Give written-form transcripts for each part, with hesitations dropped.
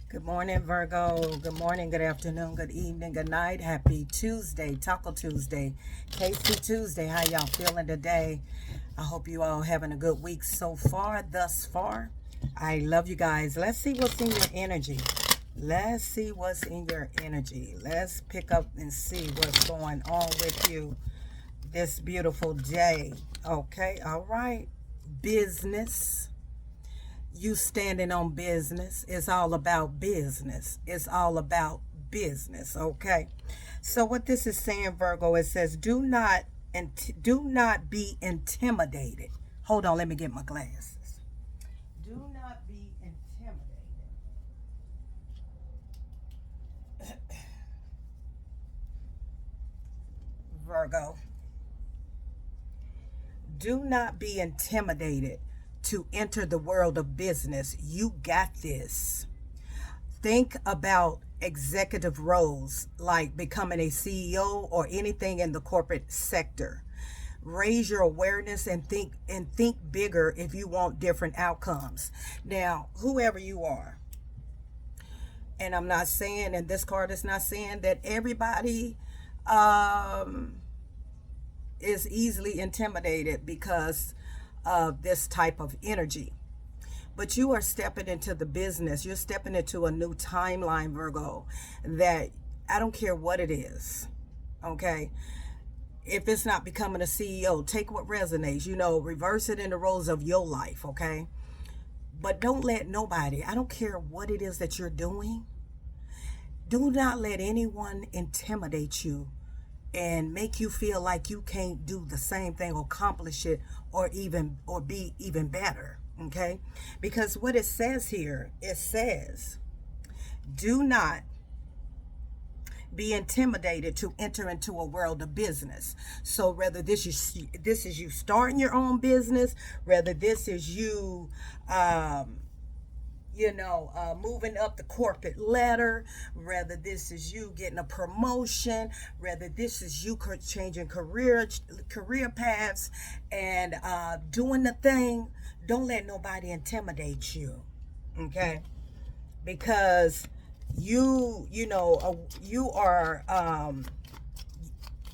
Good morning, Virgo. Good morning, good afternoon, good evening, good night. Happy Tuesday, Taco Tuesday, Casey Tuesday. How y'all feeling today? I hope you all having a good week so far, thus far. I love you guys. Let's see what's in your energy. Let's see what's in your energy. Let's pick up and see what's going on with you this beautiful day. Okay, all right. Business, you standing on business. It's all about business. It's all about business. Okay. So what this is saying, Virgo, it says, do not be intimidated. Hold on, let me get my glasses. Do not be intimidated. Virgo, do not be intimidated to enter the world of business. You got this. Think about executive roles like becoming a CEO or anything in the corporate sector. Raise your awareness and think bigger if you want different outcomes. Now, whoever you are, and I'm not saying, and this card is not saying that everybody um, is easily intimidated because of this type of energy. But you are stepping into the business. You're stepping into a new timeline, Virgo, that I don't care what it is. Okay. If it's not becoming a CEO, take what resonates, reverse it in the roles of your life. Okay. But don't let nobody, I don't care what it is that you're doing, do not let anyone intimidate you and make you feel like you can't do the same thing or accomplish it or be even better. Okay, because what it says here, it says do not be intimidated to enter into a world of business. So whether this is you starting your own business, whether this is you moving up the corporate ladder, whether this is you getting a promotion, whether this is you changing career paths and doing the thing, don't let nobody intimidate you, okay? Because you are,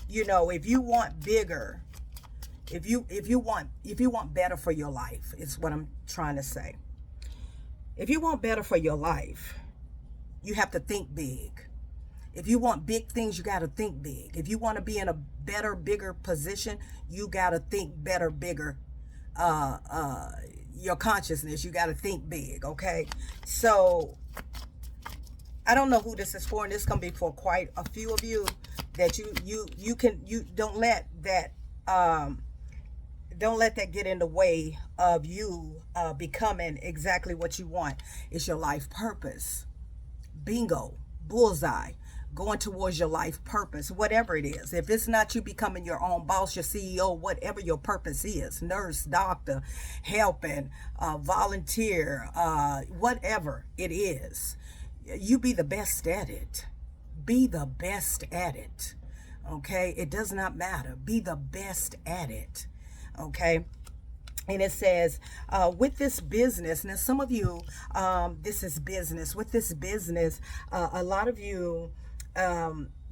if you want bigger, if you want better for your life, is what I'm trying to say. If you want better for your life, you have to think big. If you want big things, you got to think big. If you want to be in a better, bigger position, you got to think better, bigger. Your consciousness, you got to think big. Okay. So I don't know who this is for, and this can be for quite a few of you, that you don't let that get in the way of you becoming exactly what you want. It's your life purpose. Bingo, bullseye, going towards your life purpose, whatever it is. If it's not you becoming your own boss, your CEO, whatever your purpose is, nurse, doctor, helping, volunteer, whatever it is, you be the best at it. Be the best at it. Okay? It does not matter. Be the best at it. Okay? And it says, with this business, now some of you, this is business. With this business, a lot of you,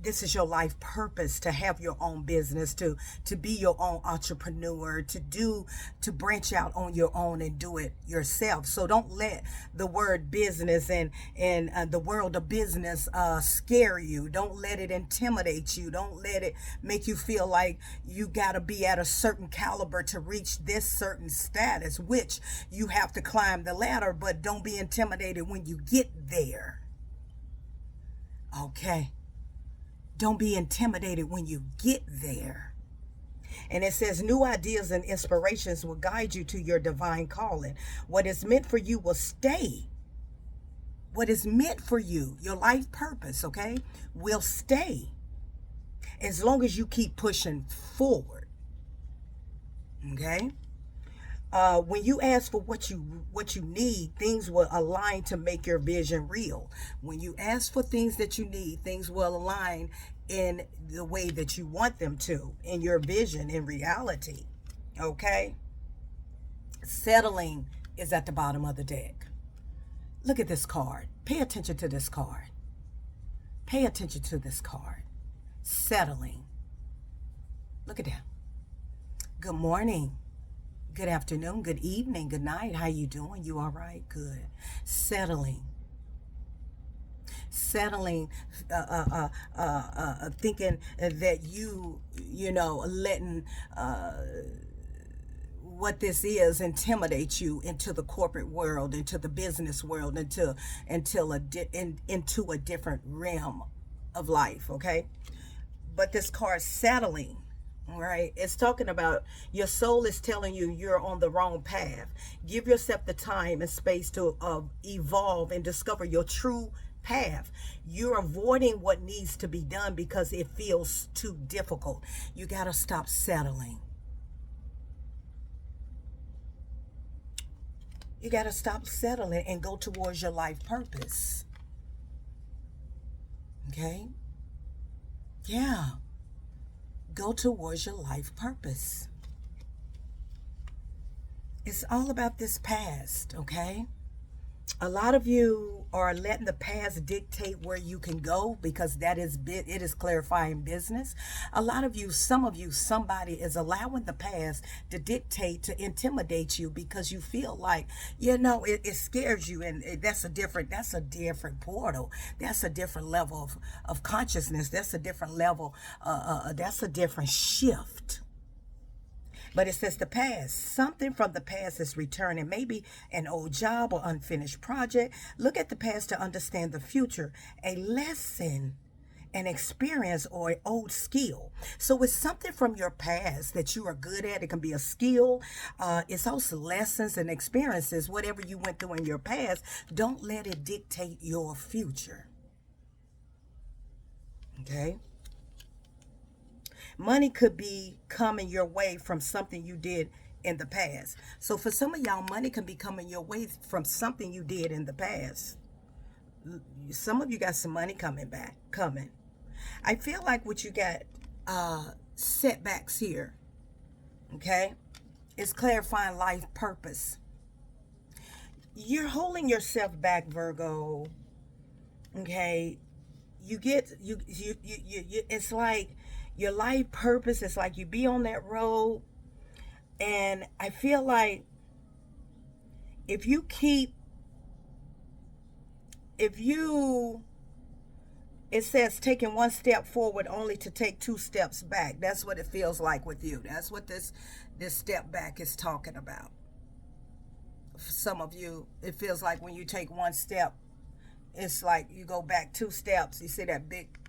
this is your life purpose, to have your own business, to be your own entrepreneur, to branch out on your own and do it yourself. So don't let the word business and the world of business scare you. Don't let it intimidate you. Don't let it make you feel like you got to be at a certain caliber to reach this certain status, which you have to climb the ladder, but don't be intimidated when you get there. Okay. Don't be intimidated when you get there. And it says new ideas and inspirations will guide you to your divine calling. What is meant for you will stay. What is meant for you, your life purpose, okay, will stay as long as you keep pushing forward. Okay? When you ask for what you need, things will align to make your vision real. When you ask for things that you need, things will align in the way that you want them to, in your vision, in reality. Okay? Settling is at the bottom of the deck. Look at this card. Pay attention to this card. Pay attention to this card. Settling. Look at that. Good morning. Good afternoon. Good evening. Good night. How you doing? You all right? Good. Settling. Settling, thinking that letting what this is intimidate you into the corporate world, into the business world, into a different realm of life. Okay, but this card settling, right? It's talking about your soul is telling you you're on the wrong path. Give yourself the time and space to evolve and discover your true path. You're avoiding what needs to be done because it feels too difficult. You got to stop settling. You got to stop settling and go towards your life purpose. Okay? Yeah. Go towards your life purpose. It's all about this past, okay? A lot of you are letting the past dictate where you can go because it is clarifying business. A lot of you, somebody is allowing the past to dictate, to intimidate you because you feel like, it scares you, and that's a different portal. That's a different level of consciousness. That's a different level. That's a different shift. But it says the past. Something from the past is returning. Maybe an old job or unfinished project. Look at the past to understand the future. A lesson, an experience, or an old skill. So it's something from your past that you are good at. It can be a skill. It's also lessons and experiences. Whatever you went through in your past, don't let it dictate your future. Okay? Money could be coming your way from something you did in the past. So for some of y'all, money can be coming your way from something you did in the past. Some of you got some money coming. I feel like what you got, setbacks here. Okay? It's clarifying life purpose. You're holding yourself back, Virgo. Okay? It's like your life purpose is like you be on that road, and I feel like if you it says taking one step forward only to take two steps back. That's what it feels like with you. That's what this step back is talking about. For some of you, it feels like when you take one step, it's like you go back two steps. You see that big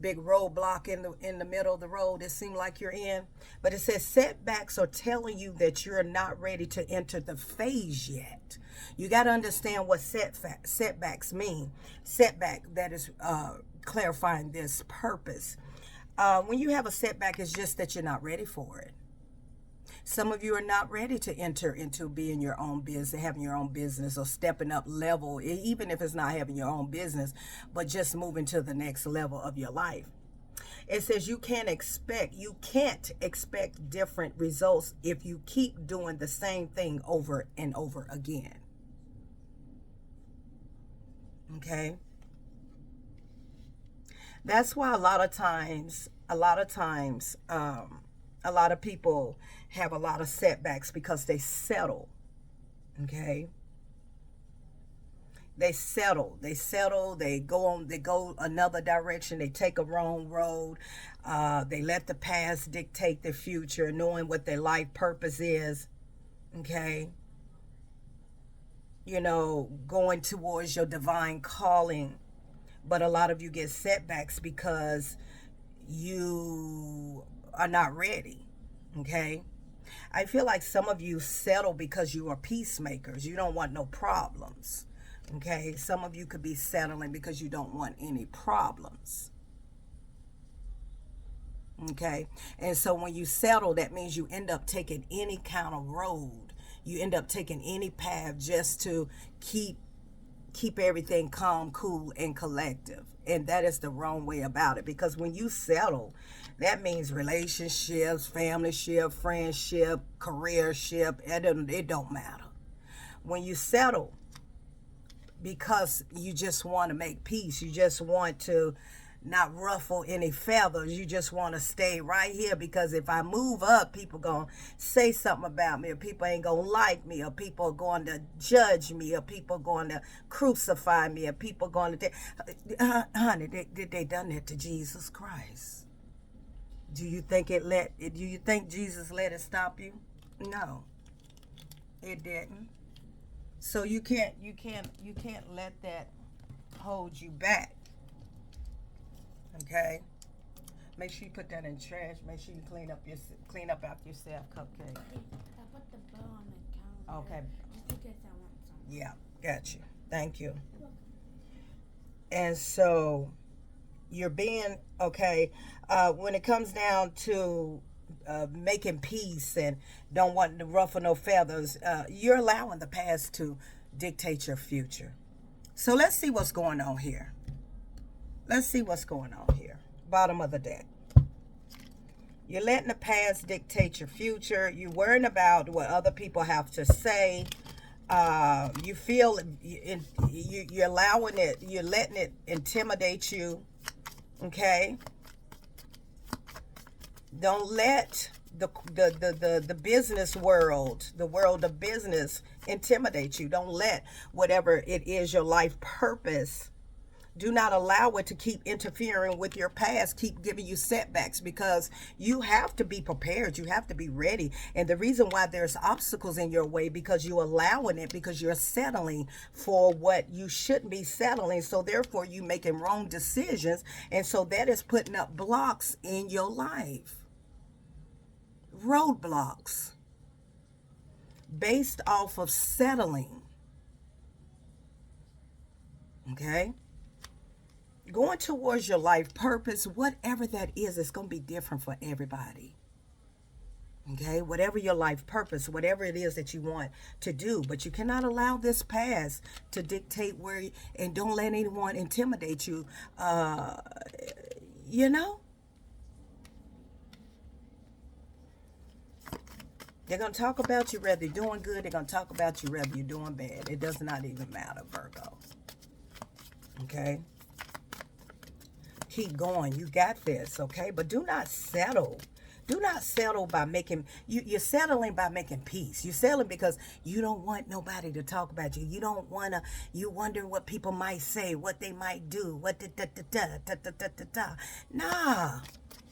roadblock in the middle of the road it seems like you're in. But it says setbacks are telling you that you're not ready to enter the phase yet. You got to understand what setbacks mean. Setback, that is clarifying this purpose. When you have a setback, it's just that you're not ready for it. Some of you are not ready to enter into being your own business, having your own business, or stepping up level, even if it's not having your own business, but just moving to the next level of your life. It says you can't expect different results if you keep doing the same thing over and over again. Okay? That's why a lot of times, a lot of people have a lot of setbacks because they settle. Okay? They settle. They go another direction. They take a wrong road. They let the past dictate their future, knowing what their life purpose is. Okay? Going towards your divine calling. But a lot of you get setbacks because you are not ready. Okay? I feel like some of you settle because you are peacemakers. You don't want no problems. Okay? Some of you could be settling because you don't want any problems. Okay? And so when you settle, that means you end up taking any kind of road. You end up taking any path just to keep everything calm, cool, and collective. And that is the wrong way about it. Because when you settle, that means relationships, familyship, friendship, careership. It don't matter. When you settle, because you just want to make peace. You just want to not ruffle any feathers. You just want to stay right here, because if I move up, people going to say something about me, or people ain't going to like me, or people are going to judge me, or people are going to crucify me, or people are going to... honey, they done that to Jesus Christ. Do you think Jesus let it stop you? No, it didn't. So you can't let that hold you back. Okay? Make sure you put that in the trash. Make sure you clean up after yourself, Cupcake. I put the bow on the counter. Okay. Just in case I want some. Yeah, got you. Thank you. And so you're being okay when it comes down to making peace and don't want to ruffle no feathers. You're allowing the past to dictate your future. So let's see what's going on here. Let's see what's going on here. Bottom of the deck. You're letting the past dictate your future. You're worrying about what other people have to say. You feel you're allowing it. You're letting it intimidate you. Okay. Don't let the business world, the world of business, intimidate you. Don't let whatever it is, your life purpose, do not allow it to keep interfering with your past, keep giving you setbacks, because you have to be prepared. You have to be ready. And the reason why there's obstacles in your way, because you're allowing it, because you're settling for what you shouldn't be settling. So therefore you making wrong decisions. And so that is putting up blocks in your life. Roadblocks based off of settling. Okay? Going towards your life purpose, whatever that is, it's going to be different for everybody. Okay? Whatever your life purpose, whatever it is that you want to do. But you cannot allow this past to dictate where, and don't let anyone intimidate you. You know? They're going to talk about you whether you're doing good. They're going to talk about you whether you're doing bad. It does not even matter, Virgo. Okay? Keep going. You got this, okay? But do not settle. Do not settle by making... You're settling by making peace. You're settling because you don't want nobody to talk about you. You don't want to... You wonder what people might say, what they might do, what da-da-da-da-da-da-da-da-da. Nah.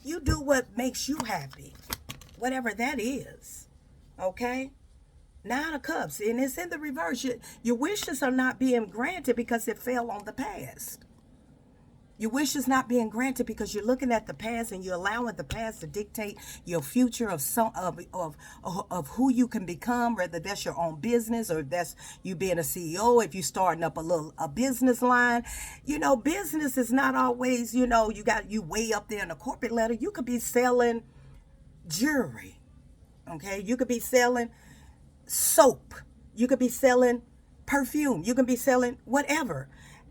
You do what makes you happy. Whatever that is. Okay? 9 of Cups. And it's in the reverse. Your wishes are not being granted because it fell on the past. Your wishes not being granted because you're looking at the past and you're allowing the past to dictate your future of who you can become, whether that's your own business or that's you being a CEO, if you're starting up a business line. You know, business is not always, you way up there in the corporate ladder. You could be selling jewelry. Okay, you could be selling soap. You could be selling perfume. You can be selling whatever.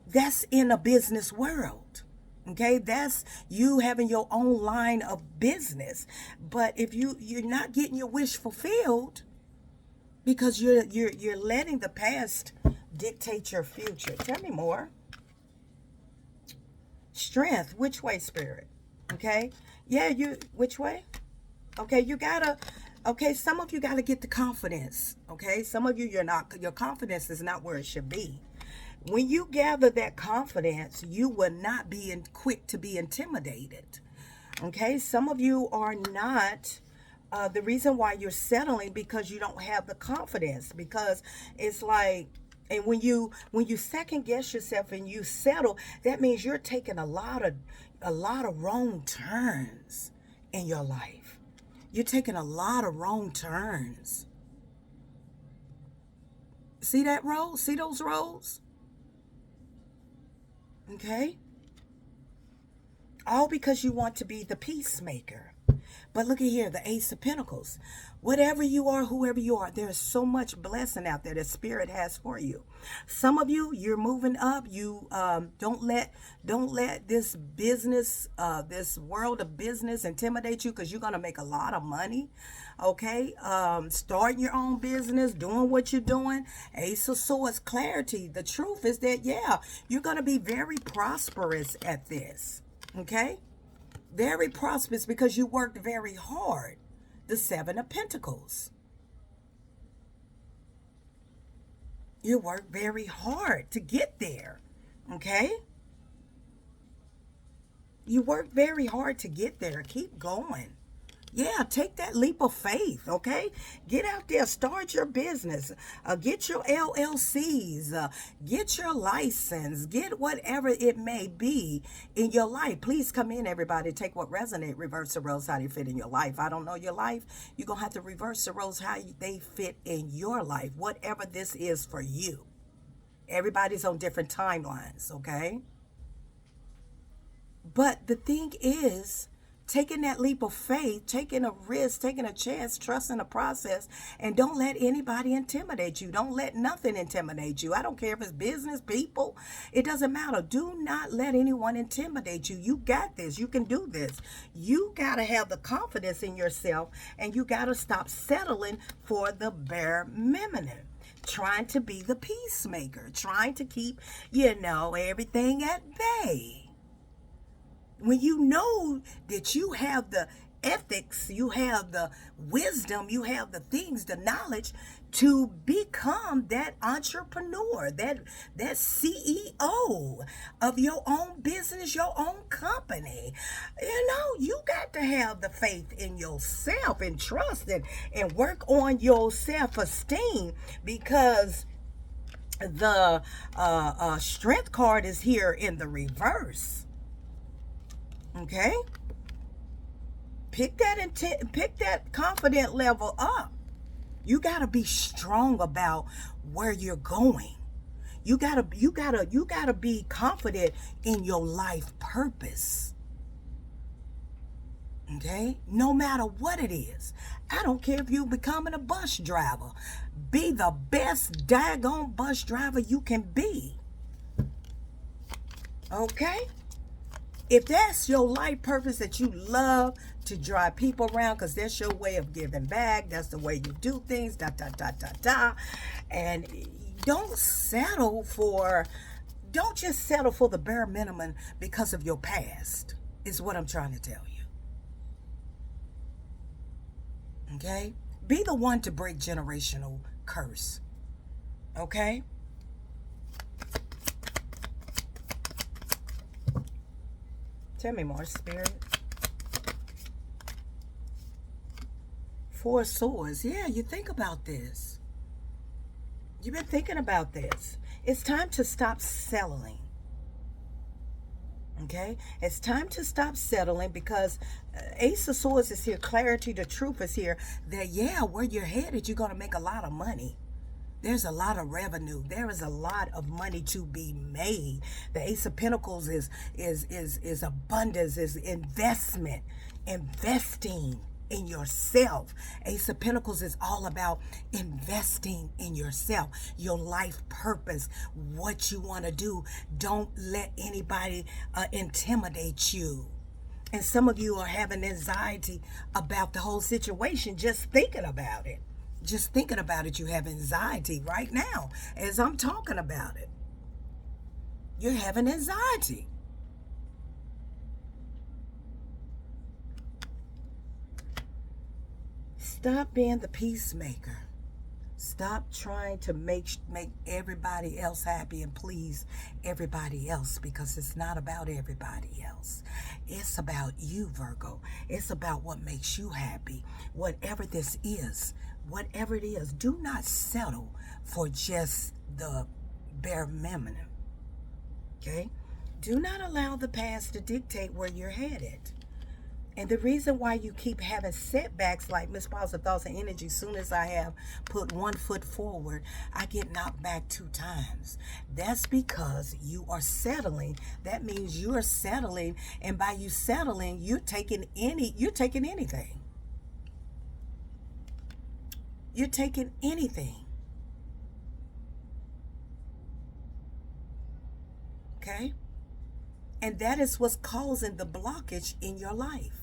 That's in a business world. Okay, that's you having your own line of business. But if you're not getting your wish fulfilled because you're letting the past dictate your future. Tell me more. Strength. Which way, Spirit? Okay. Yeah, which way? Okay, some of you gotta get the confidence. Okay, some of you your confidence is not where it should be. When you gather that confidence, you will not be quick to be intimidated. Okay, some of you are not. The reason why you're settling because you don't have the confidence, because it's like, and when you second guess yourself and you settle, that means you're taking a lot of wrong turns in your life. You're taking a lot of wrong turns. See that roll? See those rolls? Okay? All because you want to be the peacemaker. But look at here, the Ace of Pentacles. Whatever you are, whoever you are, there's so much blessing out there that Spirit has for you. Some of you, you're moving up. You don't let this business, this world of business intimidate you, because you're gonna make a lot of money. Okay, starting your own business, doing what you're doing. Ace of Swords, clarity. The truth is that, yeah, you're gonna be very prosperous at this. Okay, very prosperous because you worked very hard. The Seven of Pentacles. You worked very hard to get there. Okay? You worked very hard to get there. Keep going. Yeah, take that leap of faith, okay? Get out there, start your business, get your LLCs, get your license, get whatever it may be in your life. Please come in, everybody. Take what resonates, reverse the roles, how they fit in your life. I don't know your life. You're going to have to reverse the roles, how they fit in your life, whatever this is for you. Everybody's on different timelines, okay? But the thing is, taking that leap of faith, taking a risk, taking a chance, trusting the process, and don't let anybody intimidate you. Don't let nothing intimidate you. I don't care if it's business, people. It doesn't matter. Do not let anyone intimidate you. You got this. You can do this. You got to have the confidence in yourself, and you got to stop settling for the bare minimum. Trying to be the peacemaker. Trying to keep, everything at bay. When you know that you have the ethics, you have the wisdom, you have the things, the knowledge to become that entrepreneur, that CEO of your own business, your own company. You got to have the faith in yourself and trust and work on your self-esteem, because the strength card is here in the reverse. Okay, pick that confident level up. You gotta be strong about where you're going. You gotta be confident in your life purpose. Okay, no matter what it is. I don't care if you're becoming a bus driver. Be the best daggone bus driver you can be. Okay. If that's your life purpose, that you love to drive people around because that's your way of giving back, that's the way you do things, and don't just settle for the bare minimum because of your past, is what I'm trying to tell you. Okay? Be the one to break generational curse. Okay? Tell me more, Spirit. Four Swords. Yeah, you think about this. You've been thinking about this. It's time to stop settling. Okay? It's time to stop settling, because Ace of Swords is here. Clarity, the truth is here. That, where you're headed, you're going to make a lot of money. There's a lot of revenue. There is a lot of money to be made. The Ace of Pentacles is abundance, is investment, investing in yourself. Ace of Pentacles is all about investing in yourself, your life purpose, what you want to do. Don't let anybody intimidate you. And some of you are having anxiety about the whole situation, just thinking about it. Just thinking about it, you have anxiety right now as I'm talking about it. You're having anxiety. Stop being the peacemaker. Stop trying to make everybody else happy and please everybody else, because it's not about everybody else. It's about you, Virgo. It's about what makes you happy. Whatever this is, whatever it is, do not settle for just the bare minimum. Okay? Do not allow the past to dictate where you're headed. And the reason why you keep having setbacks, like Miss Positive Thoughts and Energy, soon as I have put one foot forward, I get knocked back 2 times. That's because you are settling. That means you are settling, and by you settling, you're taking anything. You're taking anything. Okay? And that is what's causing the blockage in your life.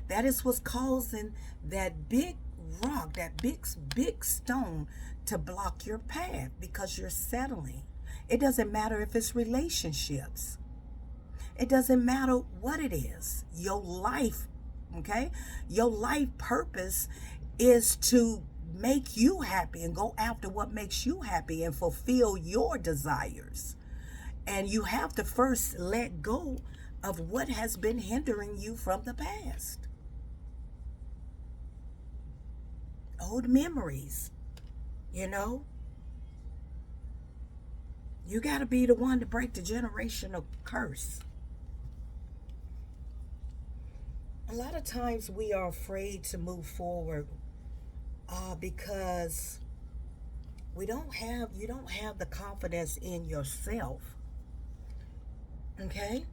That is what's causing that big rock, that big stone to block your path, because you're settling. It doesn't matter if it's relationships. It doesn't matter what it is. Your life, okay? Your life purpose is to make you happy and go after what makes you happy and fulfill your desires. And you have to first let go of what has been hindering you from the past. Old memories, you know. You got to be the one to break the generational curse. A lot of times we are afraid to move forward because you don't have the confidence in yourself. Okay?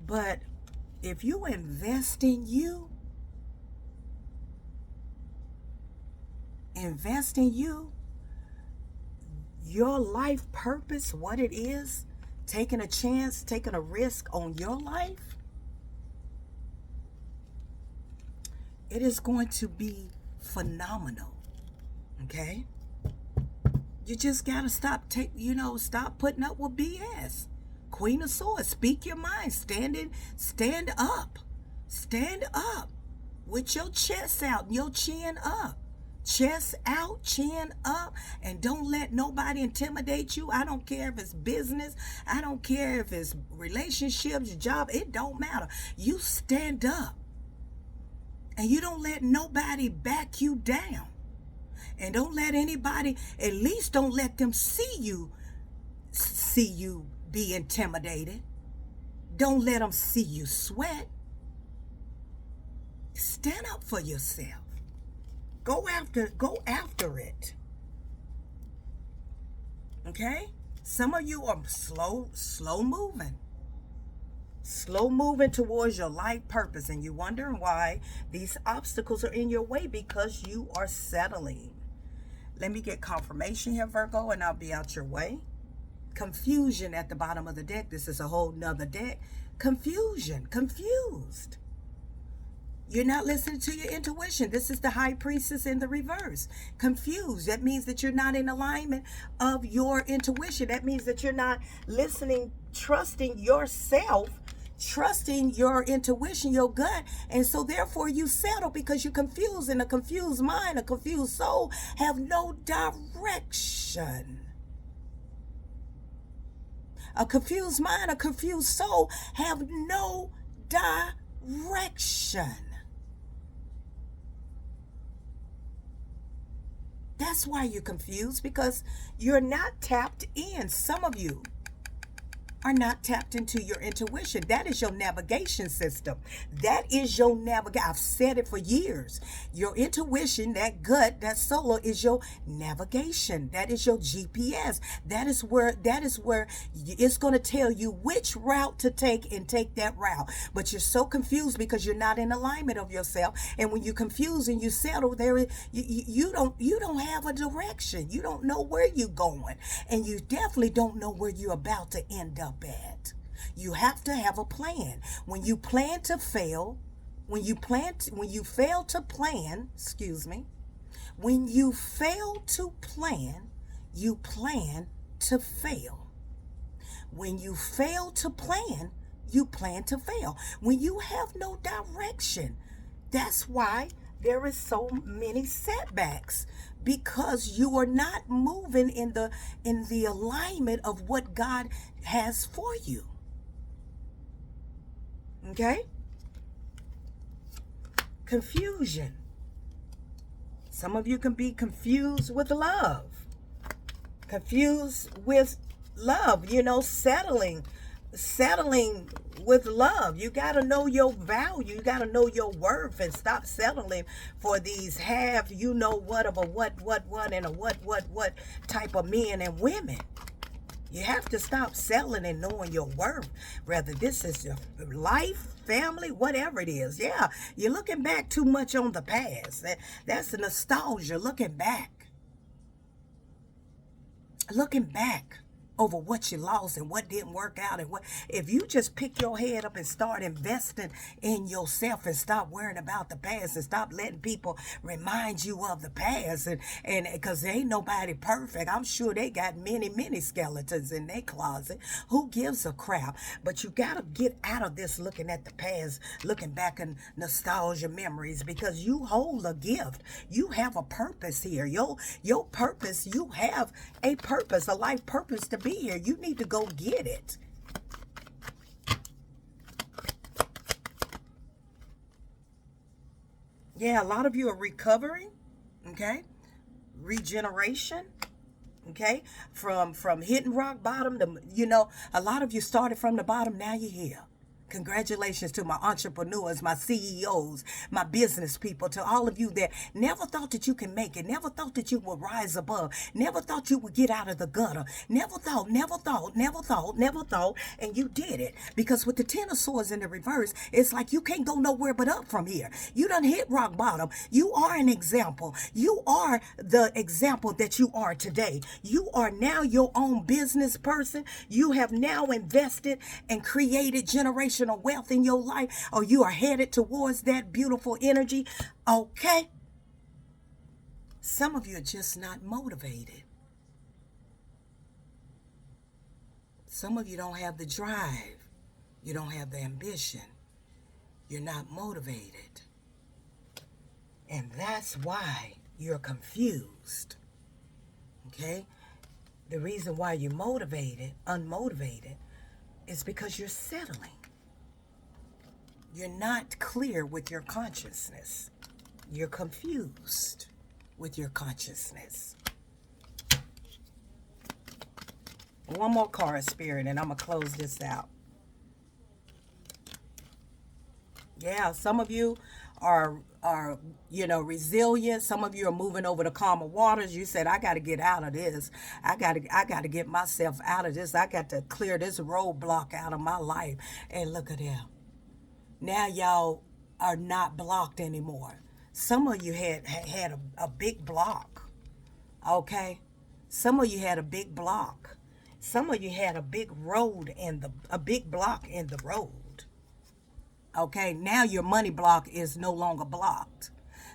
But if you invest in you, your life purpose, what it is, taking a chance, taking a risk on your life, it is going to be phenomenal. Okay? You just gotta stop putting up with BS. Queen of Swords, speak your mind. Stand up. Stand up with your chest out and your chin up. Chest out, chin up, and don't let nobody intimidate you. I don't care if it's business. I don't care if it's relationships, job. It don't matter. You stand up. And you don't let nobody back you down. And don't let anybody, at least don't let them see you be intimidated. Don't let them see you sweat. Stand up for yourself. Go after it. Okay? Some of you are slow moving. Slow moving towards your life purpose, and you're wondering why these obstacles are in your way, because you are settling. Let me get confirmation here, Virgo, and I'll be out your way. Confusion at the bottom of the deck. This is a whole nother deck. Confusion, confused. You're not listening to your intuition. This is the High Priestess in the reverse. Confused. That means that you're not in alignment of your intuition. That means that you're not listening, trusting yourself, trusting your intuition, your gut. And so therefore you settle because you're confused. And a confused mind, a confused soul have no direction. A confused mind, a confused soul have no direction. That's why you're confused, because you're not tapped in. Some of you are not tapped into your intuition. That is your navigation system. That is your navigation. I've said it for years. Your intuition, that gut, that solar is your navigation. That is your GPS. That is where it's going to tell you which route to take, and take that route. But you're so confused because you're not in alignment of yourself. And when you're confused and you settle, you don't have a direction. You don't know where you're going, and you definitely don't know where you're about to end up at. You have to have a plan. When you plan to fail, when you fail to plan, when you fail to plan, you plan to fail. When you fail to plan, you plan to fail. When you have no direction, that's why there is so many setbacks, because you are not moving in the alignment of what God has for you. Okay? Confusion. Some of you can be confused with love. Confused with love, settling settling with love. You got to know your value. You got to know your worth and stop settling for these half, you know what, of a what, and a what type of men and women. You have to stop settling and knowing your worth. Whether this is your life, family, whatever it is. Yeah, you're looking back too much on the past. That's the nostalgia, looking back. Looking back over what you lost and what didn't work out, and what if you just pick your head up and start investing in yourself and stop worrying about the past and stop letting people remind you of the past, and because there ain't nobody perfect. I'm sure they got many skeletons in their closet. Who gives a crap? But you gotta get out of this looking at the past, looking back in nostalgia memories, because you hold a gift. You have a purpose here. Your purpose, you have a purpose, a life purpose to be here. You need to go get it. Yeah, a lot of you are recovering, okay? Regeneration, okay? From hitting rock bottom to, a lot of you started from the bottom, now you're here. Congratulations to my entrepreneurs, my CEOs, my business people, to all of you that never thought that you can make it, never thought that you would rise above, never thought you would get out of the gutter, never thought, and you did it. Because with the Ten of Swords in the reverse, it's like you can't go nowhere but up from here. You done hit rock bottom. You are an example. You are the example that you are today. You are now your own business person. You have now invested and created generational wealth in your life, or you are headed towards that beautiful energy. Okay. Some of you are just not motivated. Some of you don't have the drive. You don't have the ambition. You're not motivated. And that's why you're confused. Okay? The reason why you're unmotivated, is because you're settling. You're not clear with your consciousness. You're confused with your consciousness. One more card, Spirit, and I'm going to close this out. Yeah, some of you are resilient. Some of you are moving over to calmer waters. You said, I got to get out of this. I got to get myself out of this. I got to clear this roadblock out of my life. And look at them. Now y'all are not blocked anymore. Some of you had a big block. Okay? Some of you had a big block. Some of you had a big big block in the road. Okay, now your money block is no longer blocked.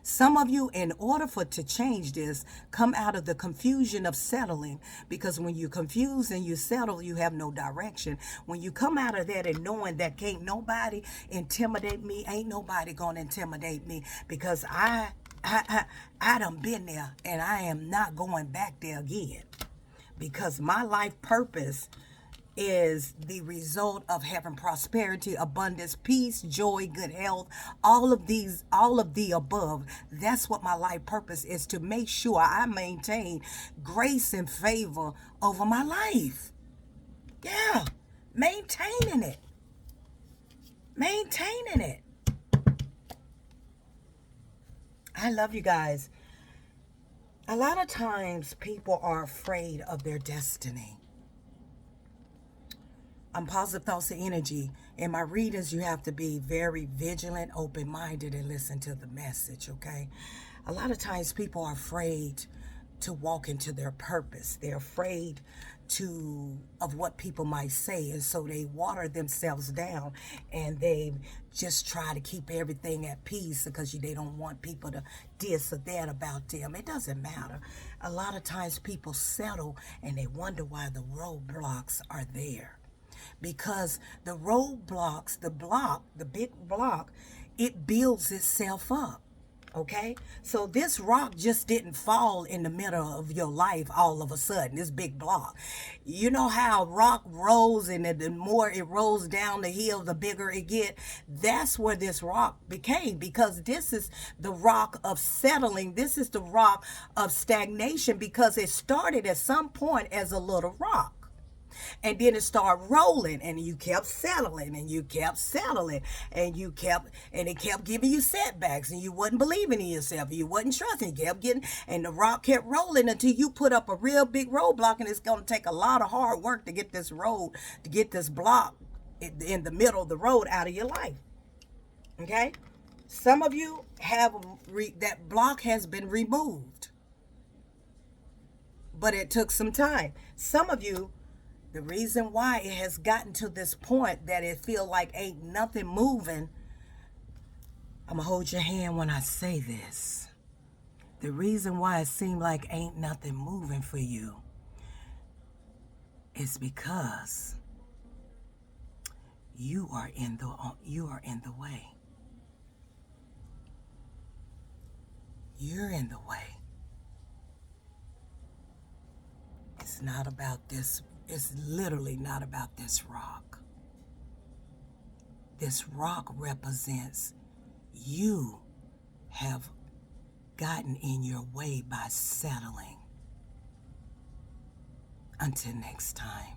Some of you, in order to change this, come out of the confusion of settling, because when you confuse and you settle, you have no direction. When you come out of that and knowing that can't nobody intimidate me, ain't nobody gonna intimidate me, because I done been there and I am not going back there again, because my life purpose is the result of having prosperity, abundance, peace, joy, good health, all of the above. That's what my life purpose is, to make sure I maintain grace and favor over my life. Yeah, maintaining it. I love you guys. A lot of times people are afraid of their destiny. I'm Positive Thoughts and Energy. In my readings, you have to be very vigilant, open-minded, and listen to the message, okay? A lot of times people are afraid to walk into their purpose. They're afraid of what people might say, and so they water themselves down, and they just try to keep everything at peace because they don't want people to this or that about them. It doesn't matter. A lot of times people settle and they wonder why the roadblocks are there. Because the roadblocks, the big block, it builds itself up. Okay? So this rock just didn't fall in the middle of your life all of a sudden, this big block. You know how rock rolls, and the more it rolls down the hill, the bigger it gets? That's where this rock became, because this is the rock of settling. This is the rock of stagnation, because it started at some point as a little rock. And then it started rolling, and you kept settling, and you kept settling, and it kept giving you setbacks, and you wasn't believing in yourself, and you wasn't trusting. You kept getting, and the rock kept rolling until you put up a real big roadblock, and it's going to take a lot of hard work to get this road, to get this block in the middle of the road out of your life. Okay? Some of you have that block has been removed, but it took some time. Some of you, the reason why it has gotten to this point that it feel like ain't nothing moving, I'm gonna hold your hand when I say this. The reason why it seemed like ain't nothing moving for you is because you are in the way. You're in the way. It's not about this. It's literally not about this rock. This rock represents you have gotten in your way by settling. Until next time.